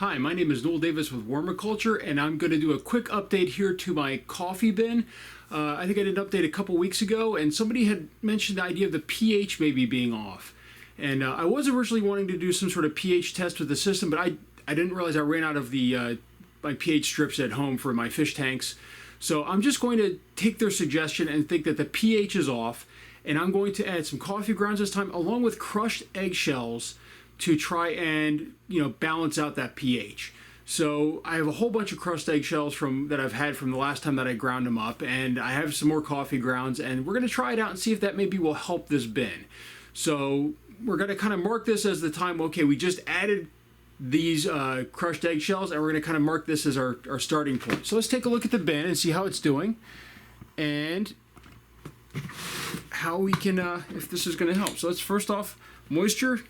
Hi, my name is Noel Davis with Wormiculture, and I'm going to do a quick update here to my coffee bin. I think I did an update a couple weeks ago, and somebody had mentioned the idea of the pH maybe being off. And I was originally wanting to do some sort of pH test with the system, but I didn't realize I ran out of the my pH strips at home for my fish tanks. So I'm just going to take their suggestion and think that the pH is off, and I'm going to add some coffee grounds this time, along with crushed eggshells, to try and balance out that pH. So I have a whole bunch of crushed eggshells that I've had from the last time that I ground them up, and I have some more coffee grounds, and we're going to try it out and see if that maybe will help this bin. So we're going to kind of mark this as the time, okay, we just added these crushed eggshells, and we're going to kind of mark this as our starting point. So let's take a look at the bin and see how it's doing, and how we can, if this is going to help. So let's first off, moisture.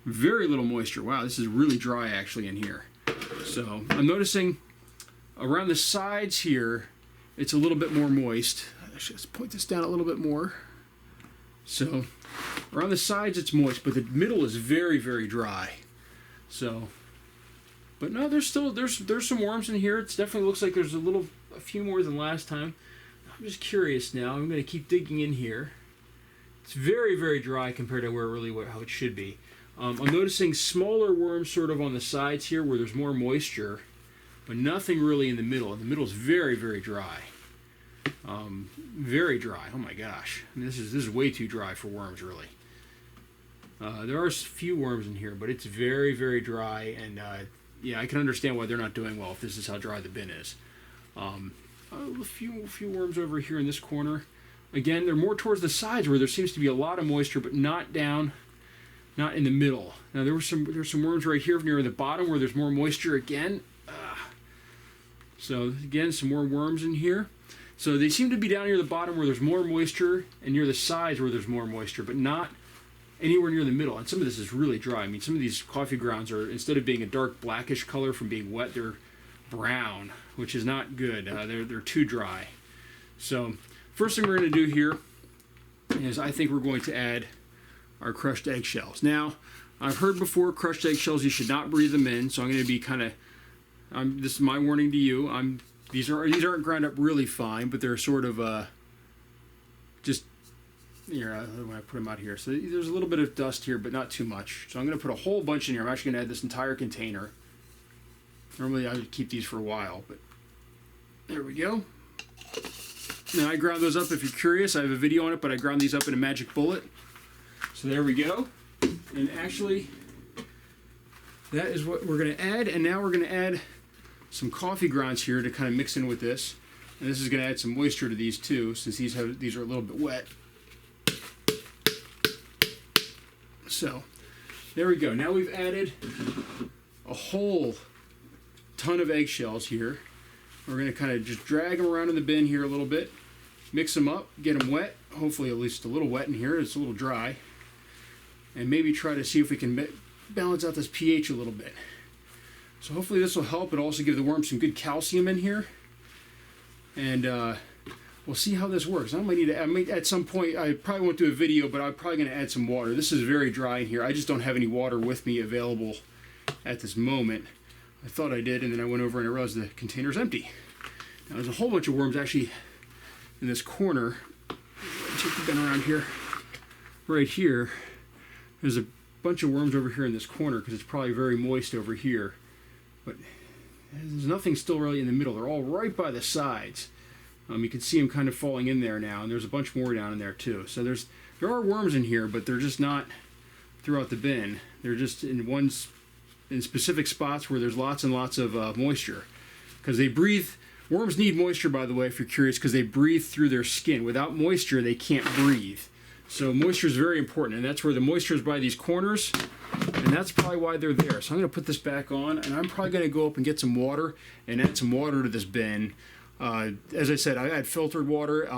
Very little moisture. Wow, this is really dry actually in here. So I'm noticing around the sides here, it's a little bit more moist. Actually, let's point this down a little bit more. So around the sides it's moist, but the middle is very, very dry. So, but no, there's some worms in here. It definitely looks like there's a few more than last time. I'm just curious now. I'm going to keep digging in here. It's very, very dry compared to how it should be. I'm noticing smaller worms sort of on the sides here where there's more moisture, but nothing really in the middle. And the middle is very, very dry. Very dry. Oh my gosh. I mean, this is way too dry for worms, really. There are a few worms in here, but it's very, very dry. And yeah, I can understand why they're not doing well if this is how dry the bin is. A few worms over here in this corner. Again, they're more towards the sides where there seems to be a lot of moisture, but not in the middle. Now there's some worms right here near the bottom where there's more moisture again. So again, some more worms in here. So they seem to be down near the bottom where there's more moisture, and near the sides where there's more moisture, but not anywhere near the middle. And some of this is really dry. I mean, some of these coffee grounds are, instead of being a dark blackish color from being wet, they're brown, which is not good. They're too dry. So first thing we're going to do here is I think we're going to add our crushed eggshells. Now, I've heard before crushed eggshells, you should not breathe them in, so I'm going to be kind of, this is my warning to you. These aren't ground up really fine, but they're sort of just, here, when I put them out here. So there's a little bit of dust here, but not too much. So I'm going to put a whole bunch in here. I'm actually going to add this entire container. Normally I would keep these for a while, but there we go. Now I ground those up if you're curious. I have a video on it, but I ground these up in a magic bullet. So there we go, and actually that is what we're going to add, and now we're going to add some coffee grounds here to kind of mix in with this, and this is going to add some moisture to these too, since these are a little bit wet. So there we go. Now we've added a whole ton of eggshells here. We're going to kind of just drag them around in the bin here a little bit, mix them up, get them wet, hopefully at least a little wet in here. It's a little dry. And maybe try to see if we can balance out this pH a little bit. So hopefully this will help. It'll also give the worms some good calcium in here. And we'll see how this works. I might at some point, I probably won't do a video, but I'm probably going to add some water. This is very dry in here. I just don't have any water with me available at this moment. I thought I did, and then I went over and I realized the container's empty. Now there's a whole bunch of worms actually in this corner. Take the bin around here. Right here. There's a bunch of worms over here in this corner because it's probably very moist over here. But there's nothing still really in the middle. They're all right by the sides. You can see them kind of falling in there now, and there's a bunch more down in there too. So there are worms in here, but they're just not throughout the bin. They're just in specific spots where there's lots and lots of moisture. Because they breathe. Worms need moisture, by the way, if you're curious, because they breathe through their skin. Without moisture, they can't breathe. So moisture is very important, and that's where the moisture is by these corners, and that's probably why they're there. So I'm going to put this back on, and I'm probably going to go up and get some water and add some water to this bin. As I said, I add filtered water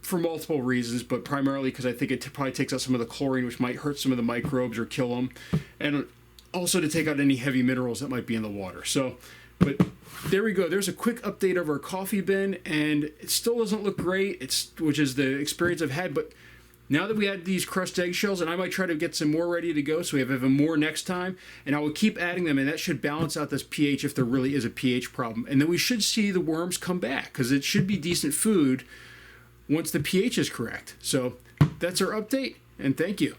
for multiple reasons, but primarily because I think it probably takes out some of the chlorine, which might hurt some of the microbes or kill them, and also to take out any heavy minerals that might be in the water. So, but there we go. There's a quick update of our coffee bin, and it still doesn't look great, which is the experience I've had, but Now that we had these crushed eggshells, and I might try to get some more ready to go so we have even more next time, and I will keep adding them, and that should balance out this pH if there really is a pH problem. And then we should see the worms come back, because it should be decent food once the pH is correct. So that's our update, and thank you.